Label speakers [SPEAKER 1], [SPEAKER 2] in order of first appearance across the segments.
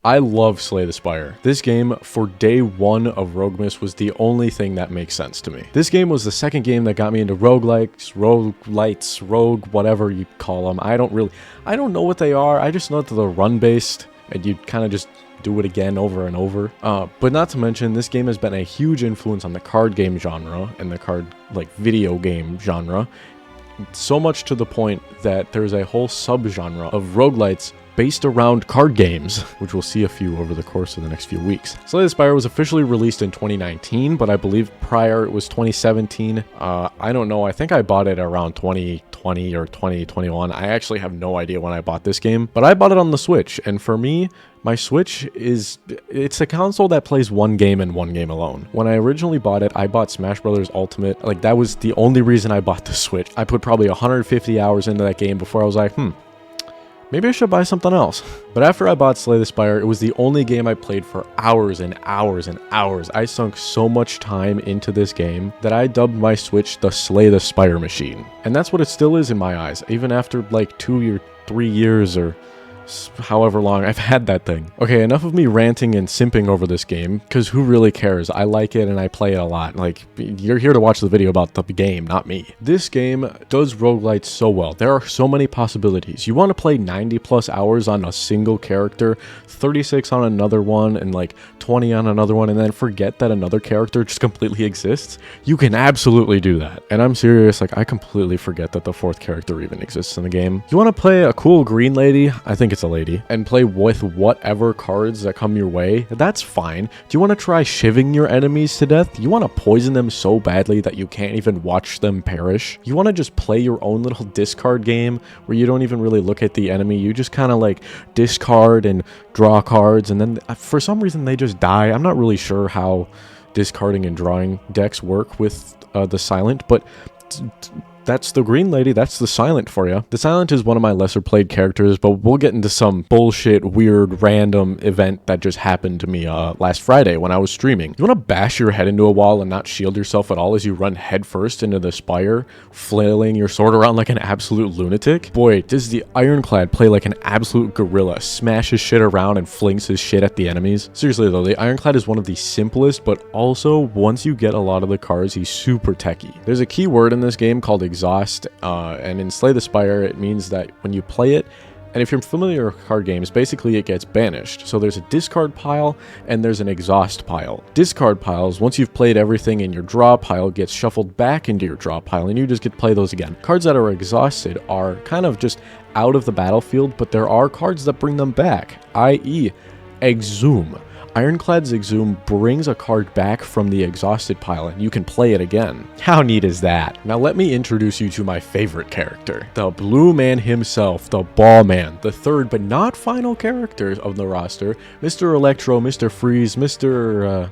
[SPEAKER 1] I love Slay the Spire. This game, for day one of Roguemas, was the only thing that makes sense to me. This game was the second game that got me into roguelikes, rogue, whatever you call them. I don't know what they are. I just know that they're run-based, and you kind of just do it again over and over. But not to mention, this game has been a huge influence on the card game genre and the card, video game genre. So much to the point that there's a whole subgenre of roguelites based around card games, which we'll see a few over the course of the next few weeks. Slay the Spire was officially released in 2019, but I believe prior it was 2017. I don't know, I think I bought it around 2020 or 2021. I actually have no idea when I bought this game, but I bought it on the Switch, and for me, my Switch it's a console that plays one game and one game alone. When I originally bought it, I bought Smash Bros. Ultimate. That was the only reason I bought the Switch. I put probably 150 hours into that game before I was like, maybe I should buy something else. But after I bought Slay the Spire, it was the only game I played for hours and hours and hours. I sunk so much time into this game that I dubbed my Switch the Slay the Spire machine. And that's what it still is in my eyes, even after 2 or 3 years or however long I've had that thing. Okay, enough of me ranting and simping over this game, because who really cares? I like it and I play it a lot. You're here to watch the video about the game, not me. This game does roguelites so well. There are so many possibilities. You want to play 90 plus hours on a single character, 36 on another one, and 20 on another one, and then forget that another character just completely exists? You can absolutely do that. And I'm serious, I completely forget that the fourth character even exists in the game. You want to play a cool green lady? I think it's a lady, and play with whatever cards that come your way, that's fine. Do you want to try shivving your enemies to death? You want to poison them so badly that you can't even watch them perish? You want to just play your own little discard game where you don't even really look at the enemy, you just kind of discard and draw cards, and then for some reason they just die. I'm not really sure how discarding and drawing decks work with the Silent, but that's the green lady, that's the Silent for you. The Silent is one of my lesser played characters, but we'll get into some bullshit, weird, random event that just happened to me last Friday when I was streaming. You want to bash your head into a wall and not shield yourself at all as you run headfirst into the Spire, flailing your sword around like an absolute lunatic? Boy, does the Ironclad play like an absolute gorilla, smashes shit around and flings his shit at the enemies. Seriously though, the Ironclad is one of the simplest, but also, once you get a lot of the cards, he's super techy. There's a key word in this game called exhaust, and in Slay the Spire it means that when you play it, and if you're familiar with card games, basically it gets banished. So there's a discard pile and there's an exhaust pile. Discard piles, once you've played everything in your draw pile, gets shuffled back into your draw pile and you just get to play those again. Cards that are exhausted are kind of just out of the battlefield, but there are cards that bring them back, i.e. Exhume. Ironclad's Exhume brings a card back from the exhausted pile and you can play it again. How neat is that? Now let me introduce you to my favorite character, the blue man himself, the ball man, the third but not final character of the roster, Mr. Electro, Mr. Freeze, Mr.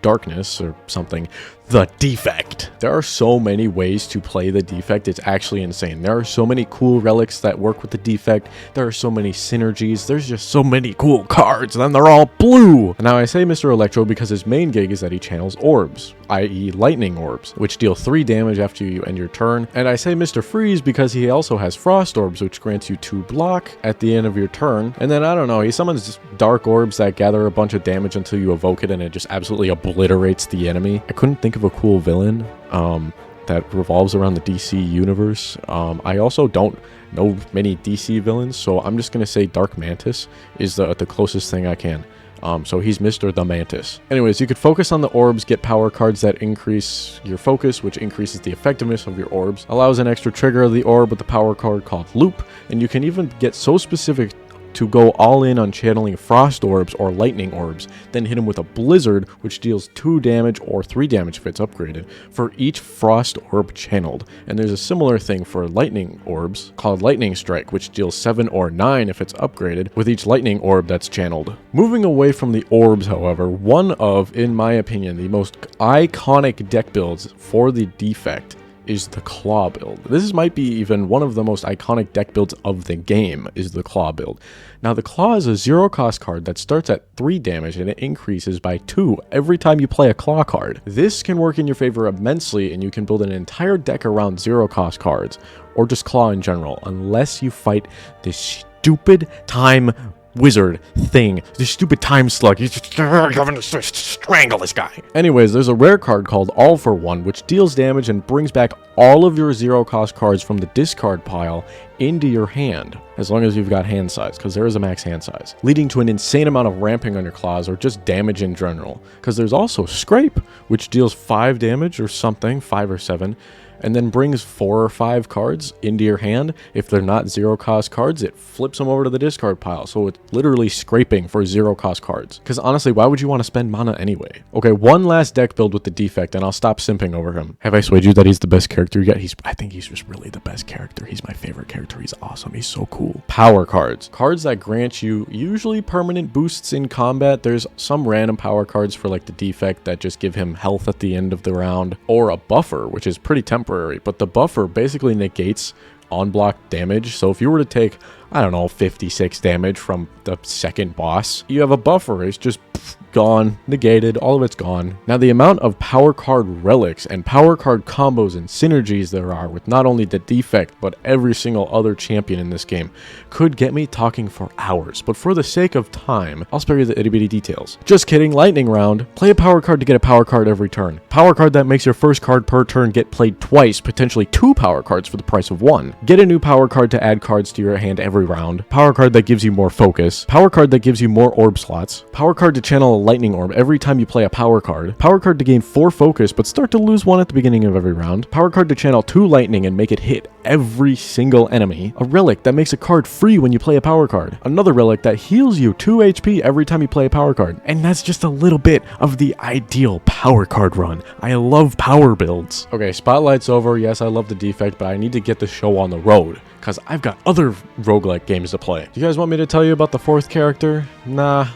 [SPEAKER 1] Darkness or something, the Defect. There are so many ways to play the Defect, it's actually insane. There are so many cool relics that work with the Defect, there are so many synergies, there's just so many cool cards, and then they're all blue! Now I say Mr. Electro because his main gig is that he channels orbs, i.e. lightning orbs, which deal 3 damage after you end your turn, and I say Mr. Freeze because he also has frost orbs, which grants you 2 block at the end of your turn, and then I don't know, he summons dark orbs that gather a bunch of damage until you evoke it and it just absolutely obliterates the enemy. I couldn't think of a cool villain that revolves around the DC universe. I also don't know many DC villains, so I'm just gonna say Dark Mantis is the closest thing I can. So he's Mr. the Mantis. Anyways, you could focus on the orbs, get power cards that increase your focus, which increases the effectiveness of your orbs, allows an extra trigger of the orb with the power card called Loop, and you can even get so specific to go all in on channeling frost orbs or lightning orbs, then hit him with a blizzard, which deals 2 damage or 3 damage if it's upgraded, for each frost orb channeled. And there's a similar thing for lightning orbs called Lightning Strike, which deals 7 or 9 if it's upgraded, with each lightning orb that's channeled. Moving away from the orbs, however, one of, in my opinion, the most iconic deck builds for the Defect is the Claw build. This might be even one of the most iconic deck builds of the game, is the Claw build. Now the Claw is a 0-cost card that starts at 3 damage and it increases by 2 every time you play a Claw card. This can work in your favor immensely and you can build an entire deck around 0-cost cards, or just Claw in general, unless you fight this stupid time wizard thing, this stupid time slug. He's just going to strangle this guy. Anyways, there's a rare card called All for One, which deals damage and brings back all of your 0-cost cards from the discard pile into your hand, as long as you've got hand size, because there is a max hand size, leading to an insane amount of ramping on your claws or just damage in general. Because there's also Scrape, which deals 5 damage or something, 5 or 7, and then brings 4 or 5 cards into your hand. If they're not 0-cost cards, it flips them over to the discard pile. So it's literally scraping for 0-cost cards. Because honestly, why would you want to spend mana anyway? Okay, one last deck build with the defect, and I'll stop simping over him. Have I swayed you that he's the best character yet? I think he's just really the best character. He's my favorite character. He's awesome. He's so cool. Power cards. Cards that grant you usually permanent boosts in combat. There's some random power cards for like the defect that just give him health at the end of the round, or a buffer, which is pretty temporary, but the buffer basically negates on-block damage. So if you were to take, I don't know, 56 damage from the second boss, you have a buffer. It's just gone, negated, all of it's gone. Now, the amount of power card relics and power card combos and synergies there are with not only the defect, but every single other champion in this game could get me talking for hours. But for the sake of time, I'll spare you the itty-bitty details. Just kidding, lightning round. Play a power card to get a power card every turn. Power card that makes your first card per turn get played twice, potentially 2 power cards for the price of 1. Get a new power card to add cards to your hand every round. Power card that gives you more focus. Power card that gives you more orb slots. Power card to channel a lightning orb every time you play a power card. Power card to gain 4 focus but start to lose 1 at the beginning of every round. Power card to channel 2 lightning and make it hit every single enemy. A relic that makes a card free when you play a power card. Another relic that heals you 2 HP every time you play a power card. And that's just a little bit of the ideal power card run. I love power builds. Okay, spotlight's over. Yes, I love the defect, but I need to get the show on the road, because I've got other roguelike games to play. Do you guys want me to tell you about the 4th character? Nah,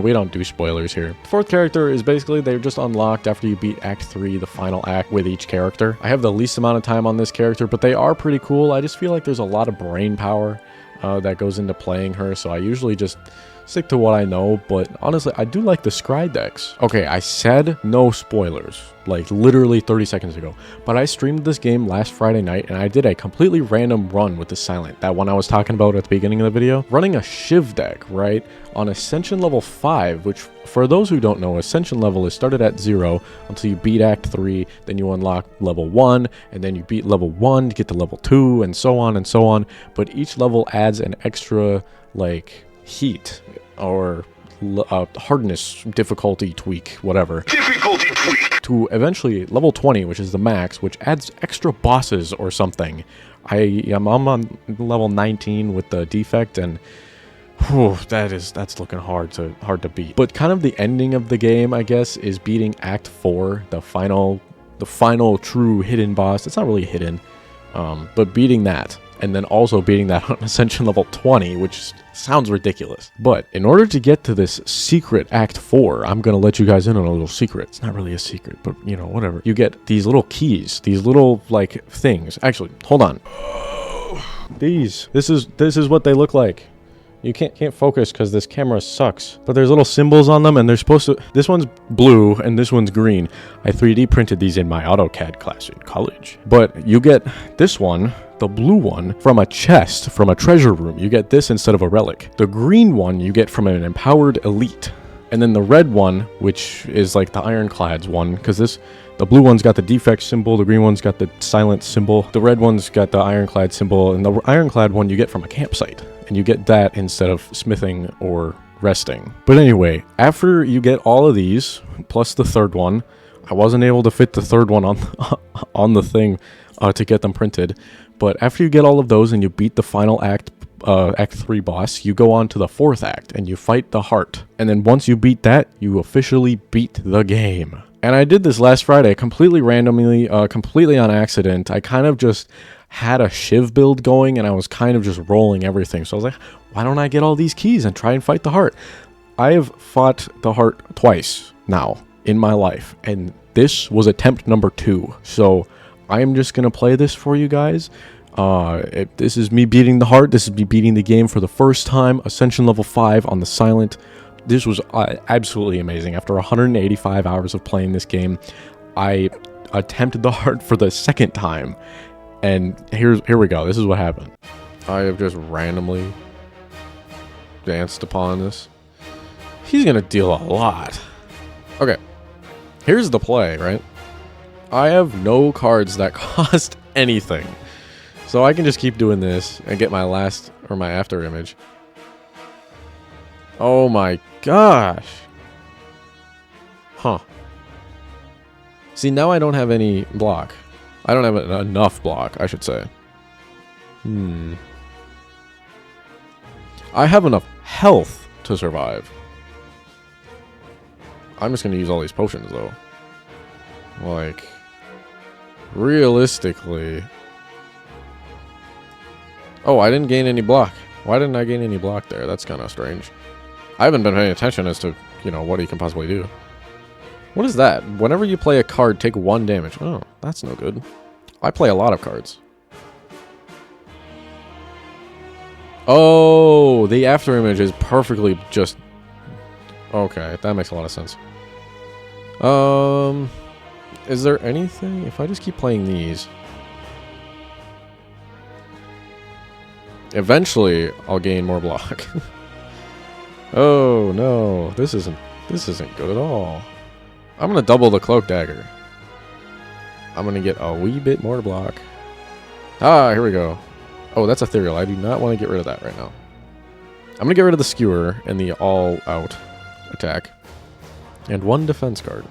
[SPEAKER 1] we don't do spoilers here. The 4th character is basically, they're just unlocked after you beat Act 3, the final act with each character. I have the least amount of time on this character, but they are pretty cool. I just feel like there's a lot of brain power that goes into playing her, so I usually just stick to what I know, but honestly, I do like the Scry decks. Okay, I said no spoilers, like literally 30 seconds ago, but I streamed this game last Friday night, and I did a completely random run with the Silent, that one I was talking about at the beginning of the video, running a Shiv deck, right, on Ascension level 5, which, for those who don't know, Ascension level is started at 0 until you beat Act 3, then you unlock level 1, and then you beat level 1 to get to level 2, and so on and so on, but each level adds an extra, like, heat or hardness, difficulty tweak, whatever, to eventually level 20, which is the max, which adds extra bosses or something. I'm on level 19 with the defect, and whew, that's looking hard to beat. But kind of the ending of the game, I guess, is beating Act 4, the final true hidden boss. It's not really hidden, but beating that. And then also beating that on Ascension level 20, which sounds ridiculous. But in order to get to this secret Act 4, I'm going to let you guys in on a little secret. It's not really a secret, but, you know, whatever. You get these little keys, these little, like, things. Actually, hold on. This is what they look like. You can't focus because this camera sucks. But there's little symbols on them, and they're supposed to... This one's blue, and this one's green. I 3D printed these in my AutoCAD class in college. But you get this one, the blue one, from a chest, from a treasure room. You get this instead of a relic. The green one you get from an empowered elite. And then the red one, which is like the Ironclads one, because the blue one's got the defect symbol, the green one's got the silent symbol, the red one's got the Ironclad symbol, and the Ironclad one you get from a campsite. And you get that instead of smithing or resting. But anyway, after you get all of these, plus the third one, I wasn't able to fit the third one on the thing to get them printed. But after you get all of those and you beat the final act, Act 3 boss, you go on to the 4th act and you fight the heart. And then once you beat that, you officially beat the game. And I did this last Friday, completely randomly, completely on accident. I kind of just had a Shiv build going, and I was kind of just rolling everything. So I was like, why don't I get all these keys and try and fight the heart? I have fought the heart twice now in my life, and this was attempt number 2. So I'm just going to play this for you guys. This is me beating the heart. This is me beating the game for the first time. Ascension level 5 on the Silent. This was absolutely amazing. After 185 hours of playing this game, I attempted the heart for the second time. And here we go. This is what happened. I have just randomly advanced upon this. He's gonna deal a lot. Okay. Here's the play, right? I have no cards that cost anything. So I can just keep doing this and get my last or my after image. Oh my gosh. Huh. See, now I don't have any block. I don't have enough block, I should say. I have enough health to survive. I'm just going to use all these potions, though. Like, realistically... Oh, I didn't gain any block. Why didn't I gain any block there? That's kind of strange. I haven't been paying attention as to, you know, what he can possibly do. What is that? Whenever you play a card, take 1 damage. Oh, that's no good. I play a lot of cards. Oh, the after image is perfectly just... Okay, that makes a lot of sense. Is there anything? If I just keep playing these... Eventually, I'll gain more block. Oh, no. This isn't good at all. I'm going to double the cloak dagger. I'm going to get a wee bit more block. Ah, here we go. Oh, that's ethereal. I do not want to get rid of that right now. I'm going to get rid of the skewer and the all-out attack. And 1 defense card.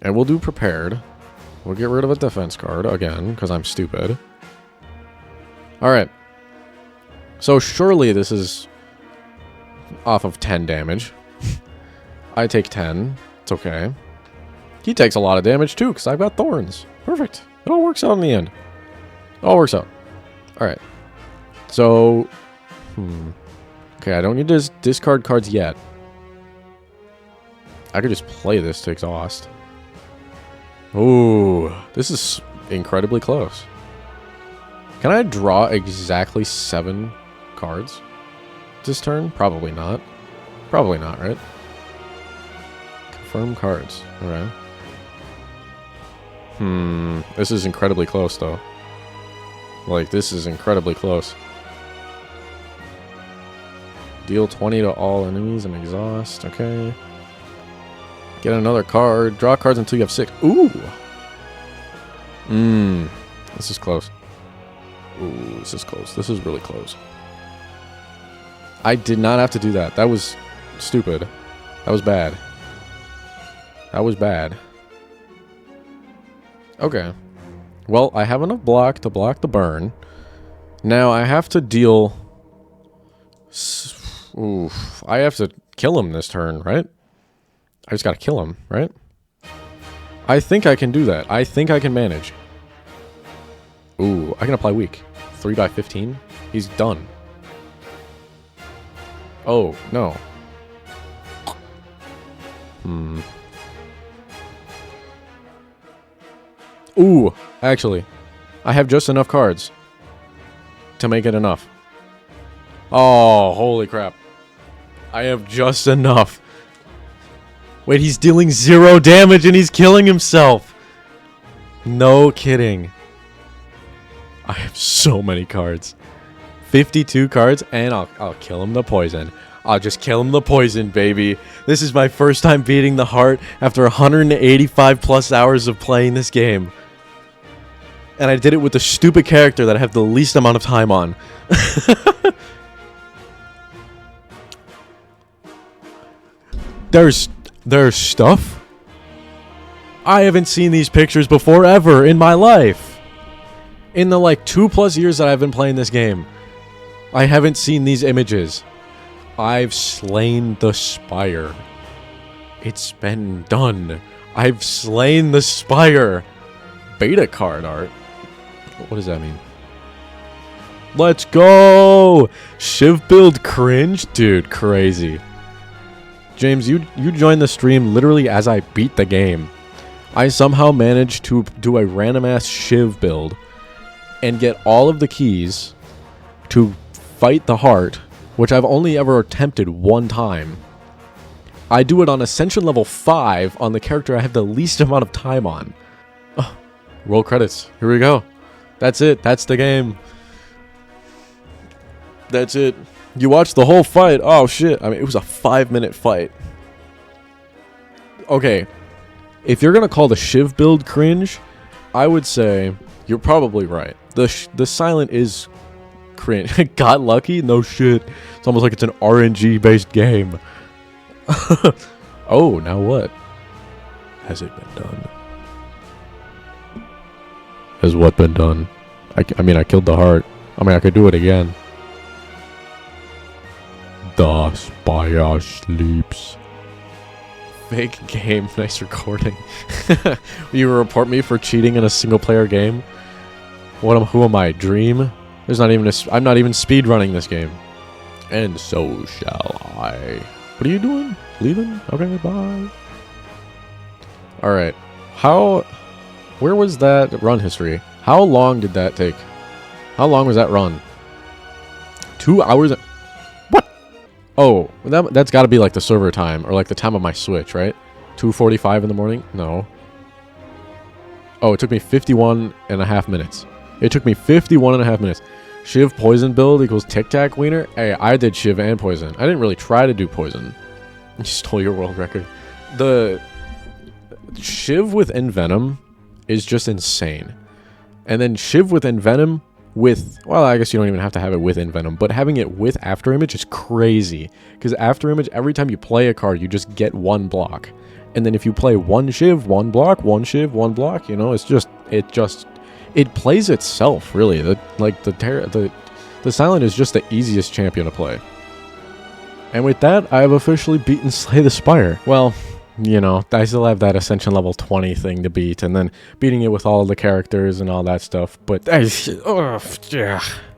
[SPEAKER 1] And we'll do prepared. We'll get rid of a defense card again, because I'm stupid. Alright. So surely this is off of 10 damage. I take 10. It's okay. He takes a lot of damage too, because I've got thorns. Perfect. It all works out in the end. It all works out. Alright. So... Okay, I don't need to discard cards yet. I could just play this to exhaust. Ooh, this is incredibly close. Can I draw exactly 7 cards this turn? Probably not. Probably not, right? Confirm cards. Okay. This is incredibly close, though. Like, this is incredibly close. Deal 20 to all enemies and exhaust. Okay. Get another card. Draw cards until you have 6. Ooh! This is close. Ooh, this is close. This is really close. I did not have to do that. That was stupid. That was bad. That was bad. Okay. Well, I have enough block to block the burn. Now I have to deal... Oof. I have to kill him this turn, right? I just gotta kill him, right? I think I can do that. I think I can manage. Ooh, I can apply weak. 3/15? He's done. Oh, no. Ooh, actually. I have just enough cards to make it enough. Oh, holy crap. I have just enough. Wait, he's dealing 0 damage and he's killing himself. No kidding. I have so many cards. 52 cards, and I'll kill him the poison. I'll just kill him the poison, baby. This is my first time beating the heart after 185 plus hours of playing this game. And I did it with the stupid character that I have the least amount of time on. There's stuff. I haven't seen these pictures before ever in my life. In the like 2+ years that I've been playing this game, I haven't seen these images. I've slain the Spire. It's been done. I've slain the Spire. Beta card art. What does that mean? Let's go! Shiv build cringe? Dude, crazy. James, you joined the stream literally as I beat the game. I somehow managed to do a random-ass Shiv build and get all of the keys to fight the heart, which I've only ever attempted 1 time. I do it on Ascension level 5 on the character I have the least amount of time on. Oh, roll credits. Here we go. That's it. That's the game. That's it. You watched the whole fight. Oh, shit. I mean, it was a 5-minute fight. Okay. If you're going to call the Shiv build cringe, I would say you're probably right. The silent is cringe. Got lucky? No shit. It's almost like it's an RNG-based game. Oh, now what? Has it been done? Has what been done? I mean, I killed the heart. I mean, I could do it again. The Spire sleeps. Fake game. Nice recording. You report me for cheating in a single-player game? Who am I? Dream? There's not even I'm not even speedrunning this game. And so shall I. What are you doing? Leaving? Okay, bye. Alright. Where was that run history? How long did that take? How long was that run? 2 hours? What? Oh, that's got to be like the server time, or like the time of my Switch, right? 2:45 in the morning? No. Oh, it took me 51.5 minutes. It took me 51.5 minutes. Shiv poison build equals Tic Tac wiener? Hey, I did Shiv and poison. I didn't really try to do poison. You stole your world record. The Shiv with Envenom is just insane. And then Shiv with Envenom with... Well, I guess you don't even have to have it with Envenom, but having it with After Image is crazy. Because After Image, every time you play a card, you just get one block. And then if you play one Shiv, one block, one Shiv, one block, you know, it plays itself, really. The Silent is just the easiest champion to play. And with that, I have officially beaten Slay the Spire. Well, you know, I still have that Ascension level 20 thing to beat, and then beating it with all the characters and all that stuff, but...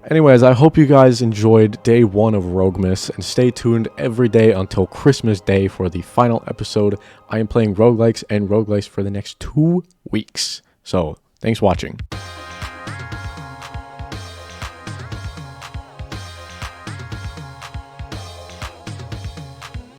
[SPEAKER 1] Anyways, I hope you guys enjoyed day 1 of Roguemas, and stay tuned every day until Christmas Day for the final episode. I am playing roguelikes and roguelikes for the next 2 weeks. So, thanks for watching.